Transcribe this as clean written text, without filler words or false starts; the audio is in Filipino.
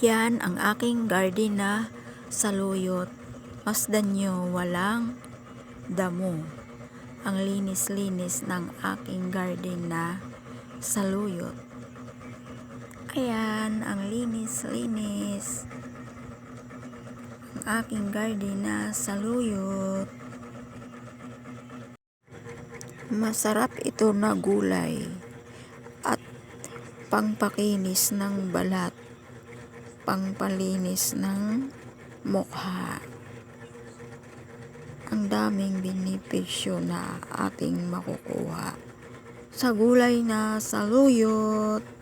Yan ang aking garden na saluyot. Masdan nyo, walang damo. Ang linis-linis ng aking garden na saluyot. Ayan, ang linis-linis. Ang aking garden na saluyot. Masarap ito na gulay at pangpakinis ng balat, pangpalinis ng mukha. Ang daming benepisyo na ating makukuha sa gulay na saluyot.